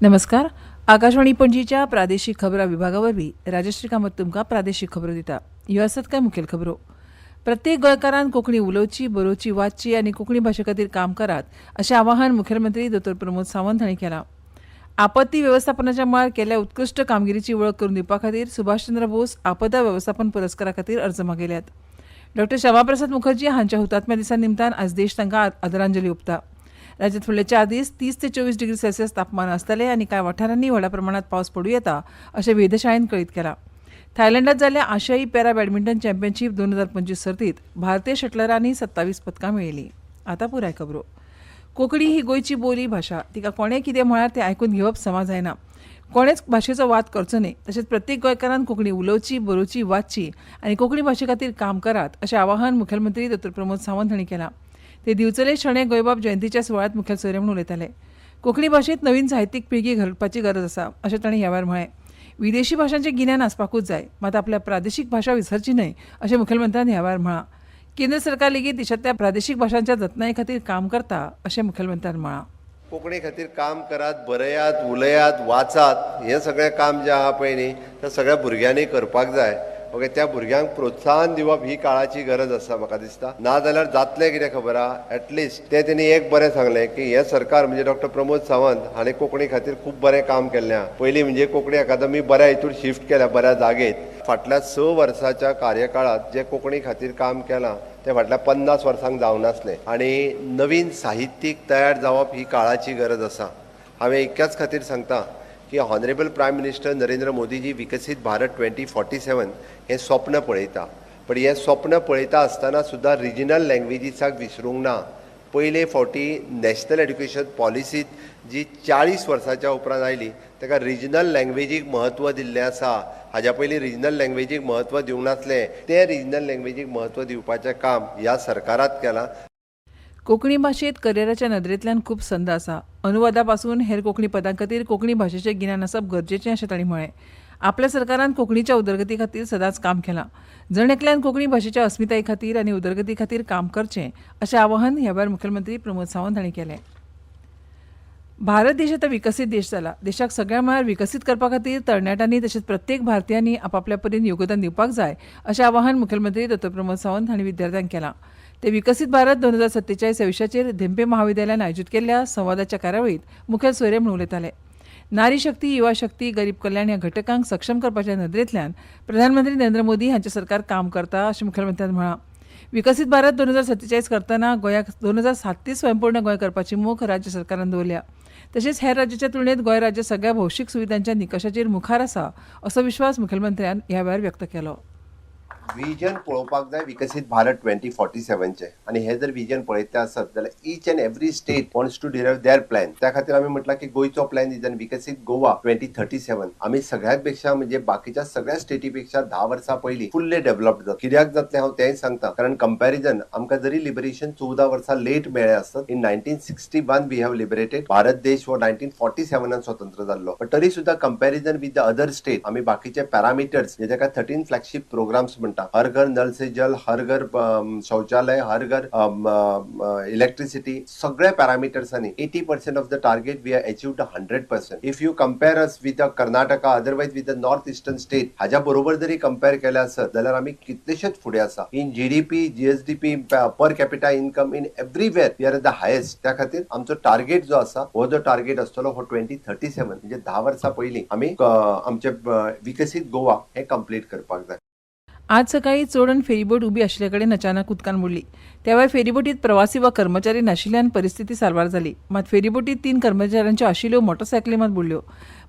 नमस्कार. आकाशवाणी पणजीच्या प्रादेशीक खबरां विभागावरवीं राजश्री कामत तुमकां प्रादेशीक खबरो दिता. ह्यो आसात कांय मुखेल खबरो. प्रत्येक गोंयकारान कोंकणी उलोवची, बरोवची, वाचची आनी कोंकणी भाशे खातीर काम करात अशें आवाहन मुखेलमंत्री दोतोर प्रमोद सावंत हांणी केलां. आपत्ती वेवस्थापनाच्या मळार केल्ल्या उत्कृश्ट कामगिरीची वळख करून दिवपा खातीर सुभाषचंद्र बोस आपदा वेवस्थापन पुरस्कारा खातीर अर्ज मागयल्यात. डॉ. श्यामाप्रसाद मुखर्जी हांच्या हुतात्म्या दिसा निमतान आज देश तांकां आदरांजली ओंपता. राज्यांत फुडले 4 दीस 30 ते 24 डिग्री सेल्सियस तापमान आसतलें आनी कांय वाठारांनी व्हड प्रमाणांत पावस पडूं येता अशें वेधशाळेन कळीत केलां. थायलंडांत जाल्ल्या आशियाई पॅरा बॅडमिंटन चॅम्पियनशीप 2025 सर्तींत भारतीय शटलरांनी 27 पदकां मेळयलीं. आतां पुराय खबरो. कोंकणी ही गोंयची बोली भाशा. तिका कोणें कितें म्हळ्यार तें आयकून घेवप समा जायना. कोणेच भाशेचो वाद करचो न्हय. तशेंच प्रत्येक गोंयकारान कोंकणी उलोवची, बरोवची, वाचची आनी कोंकणी भाशे खातीर काम करात अशें आवाहन मुखेलमंत्री दोतोर प्रमोद सावंत हांणी केलां. ते दिवचले शणै गोंयबाब जयंतीच्या सुवाळ्यात मुखेल सोयरे म्हणून उलयताले. कोंकणी भाशेंत नवीन साहित्यीक पिळगी घडपाची गरज आसा अशें तांणी ह्या वेळार म्हळें. विदेशी भाशांचें गिन्यान आसपाकूच जाय, मात आपल्या प्रादेशीक भाशा विसरची न्हय अशें मुखेलमंत्र्यान ह्या वेळार म्हळां. केंद्र सरकार लेगीत देशांतल्या प्रादेशीक भाशांच्या जतनाये खातीर काम करता अशें मुखेलमंत्र्यान म्हळां. कोंकणी खातीर काम करात, बरयात, उलयात, वाचात, हें सगळें काम जें आहा पळय न्ही तें सगळ्या भुरग्यांनी करपाक जाय. ओके, त्या भुरग्यांक प्रोत्साहन दिवप ही काळाची गरज आसा म्हाका दिसता. ना जाल्यार जातलें कितें खबर आहा, एटलिस्ट तें तेणी एक बरें सांगलें की हें सरकार म्हणजे डॉ. प्रमोद सावंत हाणें कोंकणी खातीर खूब बरें काम केल्लें आहा. पयलीं म्हणजे कोंकणी अकादमी बऱ्या हितून शिफ्ट केल्या, बऱ्या जागेत. फाटल्या 6 वर्साच्या कार्यकाळात जें कोंकणी खातीर काम केलां ते फाटल्या 50 वर्सांक जावं नासलें. आनी नवीन साहित्यीक तयार जावप ही काळाची गरज आसा. हांवें इतक्याच खातीर सांगता की honourable prime minister Narendra Modi ji विकसीत भारत 2047 हें स्वप्न पळयता. पण हें स्वप्न पळयता आसतना सुद्दां रिजनल लँग्वेजीसाक विसरूंक ना. पयले फावटी नॅशनल एड्युकेशन पॉलिसीत जी 40 वर्सांच्या उपरांत आयली ताका रिजनल लँग्वेजीक म्हत्व दिल्लें आसा. हाज्या पयलीं रिजनल लँग्वेजीक म्हत्व दिवंक नासलें. तें रिजनल लँग्वेजीक म्हत्व दिवपाचें काम ह्या सरकारात केलां. कोंकणी भाशेंत करियराच्या नदरेंतल्यान खूब संद आसा. अनुवादा पासून हेर कोंकणी पदां खातीर कोंकणी भाशेचें गिन्यान आसप गरजेचें अशें तांणी म्हळें. आपल्या सरकारान कोंकणीच्या उदरगती खातीर सदांच काम केलां. जण एकल्यान कोंकणी भाशेच्या अस्मिताये खातीर आनी उदरगती खातीर काम करचें अशें आवाहन ह्या वेळार मुखेलमंत्री प्रमोद सावंत हांणी केलें. भारत देश आतां विकसीत देश जाला. देशाक सगळ्या मळार विकसीत करपा खातीर तरणाट्यांनी तशेंच प्रत्येक भारतीयांनी आपापल्या परीन योगदान दिवपाक जाय अशें आवाहन मुखेलमंत्री दोतोर प्रमोद सावंत हांणी विद्यार्थ्यांक केलां. ते विकसीत भारत 2047 ह्या विशयाचेर धेंपे महाविद्यालयान आयोजीत केल्ल्या संवादाच्या कार्यावळींत मुखेल सोयरे म्हणून उलयताले. नारी शक्ती, युवा शक्ती, गरीब कल्याण ह्या घटकांक सक्षम करपाच्या नदरेंतल्यान प्रधानमंत्री नरेंद्र मोदी हांचें सरकार काम करता अशें मुखेलमंत्र्यान म्हळां. विकसीत भारत 2047 करतना गोंयाक 2037 स्वयंपूर्ण गोंय करपाची मोख राज्य सरकारान दवरल्या. तशेंच हेर राज्याच्या तुळनेत गोंय राज्य सगळ्या भौशीक सुविधांच्या निकशाचेर मुखार आसा असो विश्वास मुखेलमंत्र्यान ह्या वेळार व्यक्त केलो. विजन पळोवपाक जाय विकसीत भारत 2047 आनी हे जर विजन पळयता आसत जाल्यार each and every state wants to derive their plan. त्या खातीर आमी म्हटलां की गोंयचो प्लॅन इज विकसीत गोवा 2037. आमी सगळ्यात पेक्षा म्हणजे बाकीच्या सगळ्या स्टेटी पेक्षा 10 वर्सां पयलीं फुल्ली डेव्हलप्ड जाता. कित्याक जातलें हांव तेंय सांगता, कारण कंपॅरिजन आमकां जरी लिबरेशन 14 वर्सां लेट मेळ्ळें आसत. In 1961 we have liberated. Bharat देश हो 1947 स्वतंत्र जाल्लो. पण तरी सुद्दां comparison with the other state आमी बाकीचे पॅरामिटर्स जे ताका 13 फ्लॅगशीप प्रोग्राम्स म्हणटा, हर घर नल से जल, हर घर शौचालय, हर घर इलेक्ट्रिसिटी, सगळ्या पॅरामिटर्सांनी 80% of the target we have achieved 100%. If you compare us with Karnataka, otherwise with the north eastern state, हाज्या बरोबर जरी कंपेअर केले आसत जाल्यार आमी कितलेशेच फुडें आसा. In GDP, GSDP, per capita income, in everywhere we are the highest. त्या खातीर आमचो टार्गेट जो आसा हो जो टार्गेट आसतलो हो 2037 म्हणजे 10 वर्सां पयलीं आमी आमचे विकसीत गोवा हे कंप्लीट करपाक जाय. आज सकाळी चोडण फेरीबोट उबी आशिल्ले कडेन अचानक उदकान बुडली. त्या वेळार फेरीबोटीत प्रवासी वा कर्मचारी नाशिल्ल्यान परिस्थिती सारवार जाली. मात फेरीबोटीत 3 कर्मचाऱ्यांच्यो आशिल्ल्यो मोटरसायकली मात बुडल्यो.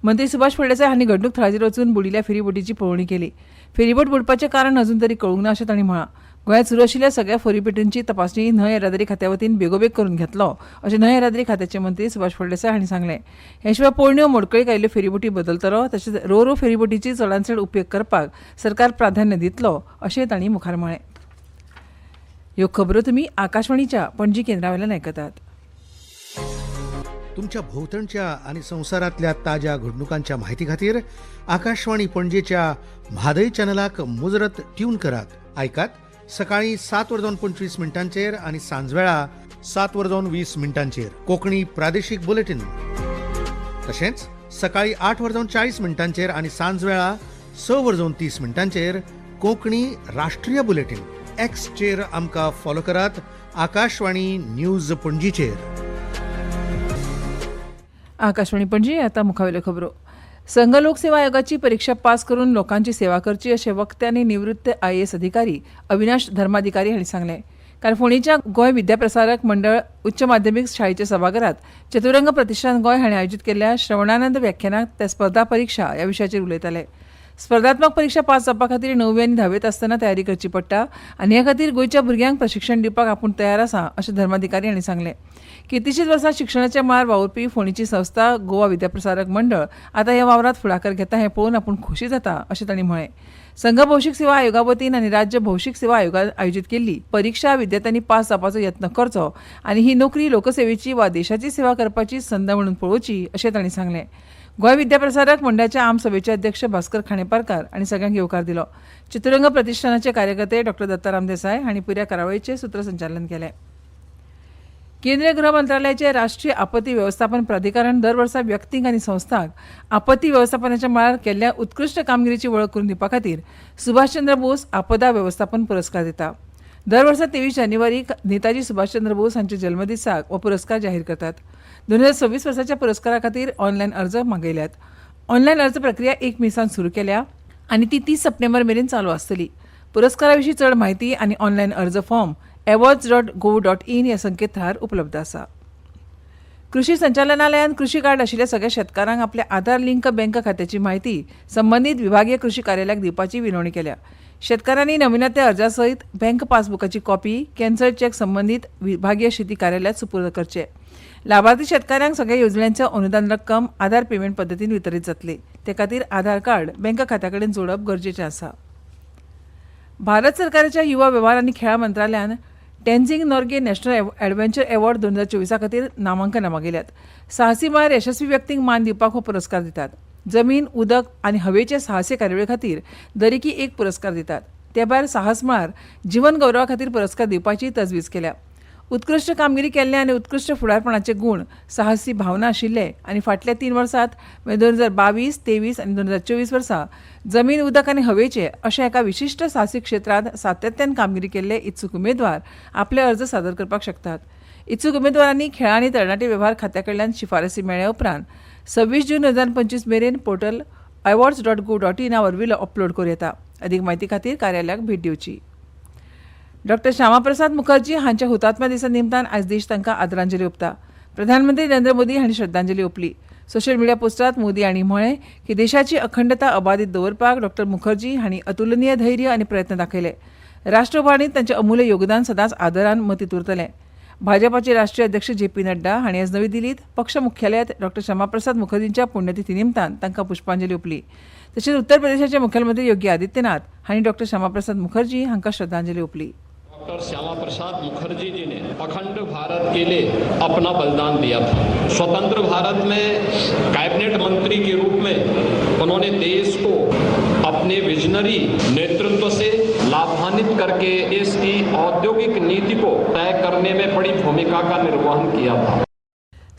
मंत्री सुभाष फळदेसाय हांणी घडणूक थळाचेर वचून बुडिल्ल्या फेरीबोटीची पळोवणी केली. फेरीबोट बुडपाचें कारण अजून तरी कळूंक ना अशें तांणी म्हळां. गोंयांत सुरू आशिल्ल्या सगळ्या फेरीबोटींची तपासणी न्हंय येरादारी खात्या वतीन बेगोबेग करून घेतलो अशें न्हंय येरादारी खात्याचे मंत्री सुभाष फळदेसाय हांणी सांगलें. हे शिवाय पोरण्यो मोडकळीक आयिल्ल्यो फेरीबोटी बदलतलो तशेंच रो फेरीबोटीची चडांत चड उपेग करपाक सरकार प्राधान्य दितलो अशें तांणी मुखार म्हळें. ह्यो खबरो तुमी आकाशवाणीच्या पणजी केंद्रावेल्यान आयकतात. तुमच्या भोवतणच्या आणि संवसारांतल्या ताज्या घडणुकांच्या म्हायती खातीर आकाशवाणी पणजेच्या म्हादय चॅनलाक मुजरत ट्यून करात. आयकात सकाळी 7:25 आणि सांजवेळा 7:20 कोंकणी प्रादेशीक बुलेटिन. तशेंच सकाळी 8:40 आणि सांजवेळा 6:30 कोंकणी राष्ट्रीय बुलेटिन एक्सचेर आमकां फॉलो करात. आकाशवाणी न्यूज पणजीचेर. आकाशवाणी पणजी आता मुखावेल्यो खबरो. संघ लोकसेवा आयोगाची परीक्षा पास करून लोकांची सेवा करची अशें वक्ते आनी निवृत्त IAS अधिकारी अविनाश धर्माधिकारी हांणी सांगलें. काल फोंडेंच्या गोंय विद्याप्रसारक मंडळ उच्च माध्यमीक शाळेच्या सभाघरांत चतुरंग प्रतिश्ठान गोंय हांणी आयोजीत केल्ल्या श्रवणानंद व्याख्यानात ते स्पर्धा परीक्षा ह्या विशयाचेर उलयताले. स्पर्धात्मक परीक्षा पास जावपा खातीर 9वी आनी 10वीत आसतना तयारी करची पडटा आनी ह्या खातीर गोंयच्या भुरग्यांक प्रशिक्षण दिवपाक आपूण तयार आसा अशें धर्माधिकारी हांणी सांगलें. कितलीशींच वर्सां शिक्षणाच्या मळार वावुरपी फोंडेची संस्था गोवा विद्याप्रसारक मंडळ आतां ह्या वावरांत फुडाकार घेता हें पळोवन आपूण खोशी जाता अशें तांणी म्हळें. संघ भौशीक सेवा आयोगा वतीन आनी राज्य भौशीक सेवा आयोगान आयोजीत केल्ली परीक्षा विद्यार्थ्यांनी पास जावपाचो यत्न करचो आनी ही नोकरी लोकसेवेची वा देशाची सेवा करपाची संद म्हणून पळोवची अशें तांणी सांगलें. गोंय विद्याप्रसारक मंडळाच्या आमसभेचे अध्यक्ष भास्कर खांडेपारकार हांणी सगळ्यांक येवकार दिलो. चित्ररंग प्रतिश्ठानाचे कार्यकर्ते डॉ. दत्ताराम देसाय हांणी पुऱ्या कार्यावळीचें सूत्रसंचालन केलें. केंद्रीय गृह मंत्रालयाचे राष्ट्रीय आपत्ती वेवस्थापन प्राधिकरण दर वर्सा व्यक्तींक आनी संस्थांक आपत्ती वेवस्थापनाच्या मळार केल्ल्या उत्कृश्ट कामगिरीची वळख करून दिवपा खातीर सुभाषचंद्र बोस आपदा वेवस्थापन पुरस्कार दिता. दर वर्सा 23 जानेवारीक नेताजी सुभाषचंद्र बोस हांच्या जल्मदिसाक हो पुरस्कार जाहीर करतात. 2026 वर्साच्या पुरस्कारा खातीर ऑनलायन अर्ज मागयल्यात. ऑनलायन अर्ज प्रक्रिया 1 मेसान सुरू केल्या आनी ती 30 सप्टेंबर मेरेन चालू आसतली. पुरस्कारा विशीं चड म्हायती आनी ऑनलायन अर्ज फॉर्म awards.gov.in ह्या संकेतथळार उपलब्ध आसा. कृषी संचालनालयान कृषी कार्ड आशिल्ल्या सगळ्या शेतकारांक आपल्या आधार लिंक बँक खात्याची म्हायती संबंदीत विभागीय कृषी कार्यालयाक दिवपाची विनवणी केल्या. शेतकारांनी नविनत्या अर्जा सयत बँक पासबुकाची कॉपी कॅन्सल्ड चॅक संबंदीत विभागीय शेती कार्यालयात सुपूर्द करचे. लाभार्थी शेतकाऱ्यांक सगळ्या येवजण्यांचो अनुदान रक्कम आधार पेमेंट पद्दतीन वितरीत जातली. ते खातीर आधार कार्ड बँक खात्या कडेन जोडप गरजेचें आसा. भारत सरकाराच्या युवा वेव्हार आनी खेळा मंत्रालयान Tenzing Norgay national adventure award 2024 खातीर नामांकनां मागिल्ल्यात. साहसी मळार यशस्वी व्यक्तींक मान दिवपाक हो पुरस्कार दितात. जमीन उदक आनी हवेचे साहसी कार्यावळी खातीर दरेकी एक पुरस्कार दितात. ते भायर साहस मळार जीवन गौरवा खातीर पुरस्कार दिवपाची तजवीज केल्या. उत्कृश्ट कामगिरी केल्ले आनी उत्कृश्ट फुडारपणाचे गुण साहसी भावना आशिल्ले आनी फाटल्या 3 वर्सांत 2022, 23 आनी 2024 वर्सा जमीन उदक आनी हवेचे अशा एका विशिश्ट साहसी क्षेत्रांत सातत्यान कामगिरी केल्ले इत्सूक उमेदवार आपले अर्ज सादर करपाक शकतात. इत्सूक उमेदवारांनी खेळा आनी तरणाटे वेव्हार खात्या कडल्यान शिफारसी मेळ्ळे उपरांत 26 जून 2025 मेरेन पोर्टल awards.gov.in वरवीं अपलोड करूं येता. अदीक म्हायती खातीर कार्यालयाक भेट दिवची. डॉ. श्यामाप्रसाद मुखर्जी हांच्या हुतात्म्या दिसा निमतान आयज देश तांकां आदरांजली ओंपता. प्रधानमंत्री नरेंद्र मोदी हांणी श्रद्धांजली ओंपली. सोशल मिडिया पोस्टांत मोदी हांणी म्हळें की देशाची अखंडता अबादीत दवरपाक डॉ. मुखर्जी हांणी अतुलनीय धैर्य आनी प्रयत्न दाखयले. राष्ट्र उभारणीत तांचें अमूल्य योगदान सदांच आदरान मतींत उरतलें. भाजपाचे राष्ट्रीय अध्यक्ष JP नड्डा हांणी आयज नवी दिल्लींत पक्ष मुख्यालयांत डॉ. श्यामाप्रसाद मुखर्जींच्या पुण्यतिथी निमतान तांकां पुष्पांजली ओंपली. तशेंच उत्तर प्रदेशाचे मुख्यमंत्री योगी आदित्यनाथ हांणी डॉ. श्यामाप्रसाद मुखर्जी हांकां श्रद्धांजली ओंपली. डॉक्टर श्यामा प्रसाद मुखर्जी जी ने अखंड भारत के लिए अपना बलिदान दिया था. स्वतंत्र भारत में कैबिनेट मंत्री के रूप में उन्होंने देश को अपने विजनरी नेतृत्व से लाभान्वित करके देश की औद्योगिक नीति को तय करने में बड़ी भूमिका का निर्वहन किया था.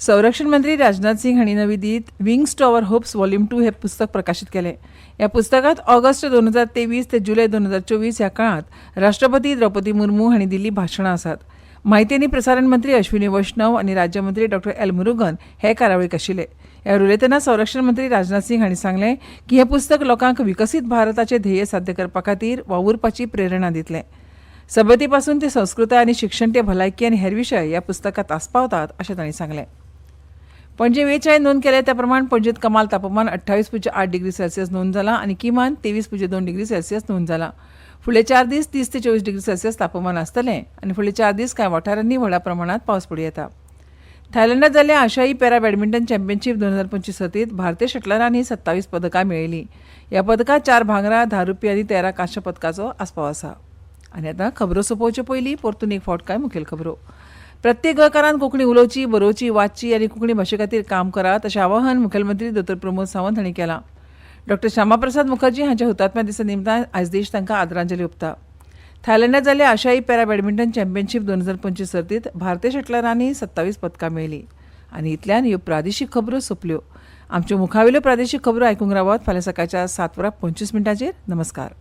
संरक्षण मंत्री राजनाथ सिंग हांणी नवी दिल्लीत wings to our hopes volume 2 हे पुस्तक प्रकाशीत केलें. ह्या पुस्तकांत ऑगस्ट 2023 ते जुलय 2024 ह्या काळांत राष्ट्रपती द्रौपदी मुर्मू हांणी दिल्ली भाशणां आसात. म्हायती आनी प्रसारण मंत्री अश्विनी वैष्णव आनी राज्यमंत्री डॉ. एल मुरुगन हे कार्यावळीक आशिल्ले. ह्या उलयतना संरक्षण मंत्री राजनाथ सिंग हांणी सांगलें की हें पुस्तक लोकांक विकसीत भारताचें ध्येय साध्य करपा खातीर वावुरपाची प्रेरणा दितलें. सभती पासून ते संस्कृताय आनी शिक्षण ते भलायकी आनी हेर विशय ह्या पुस्तकांत आस्पावतात अशें तांणी सांगलें. पणजे वेळाचेर नोंद केल्या त्या प्रमाण पणजेंत कमाल तापमान 28.8 डिग्री सेल्सियस नोंद जाला आनी किमान 23.2 डिग्री सेल्सियस नोंद जाला. फुडले 4 दीस 30 ते 24 डिग्री सेल्सियस तापमान आसतलें आनी फुडले 4 दीस कांय वाठारांनी व्हडा प्रमाणांत पावस पडूं येता. थायलंडात जाल्ल्या आशियाई पॅरा बॅडमिंटन चॅम्पियनशीप 2025 सर्तींत भारतीय शटलरांनी 27 पदकां मेळयलीं. ह्या पदकांत 4 भांगरा, 10 रुपया आनी 13 कांस्य पदकाचो आस्पाव आसा. आनी आतां खबरो सोंपोवचे पयलीं परतून एक फावट कांय मुखेल खबरो. प्रत्येक गोंयकारान कोंकणी उलोवची, बरोवची, वाचची आनी कोंकणी भाशे खातीर काम करात अशें आवाहन मुखेलमंत्री दोतोर प्रमोद सावंत हांणी केलां. डॉ. श्यामाप्रसाद मुखर्जी हांच्या हुतात्म्या दिसा निमतान आयज देश तांकां आदरांजली ओंपता. थायलंडात जाल्ल्या आशियाई पॅरा बॅडमिंटन चॅम्पियनशीप 2025 सर्तींत भारतीय शटलरांनी 27 पदकां मेळयलीं. आनी इतल्यान ह्यो प्रादेशीक खबरो सोंपल्यो. आमच्यो मुखावेल्यो प्रादेशीक खबरो आयकूंक रावात फाल्यां सकाळच्या 7:25 नमस्कार.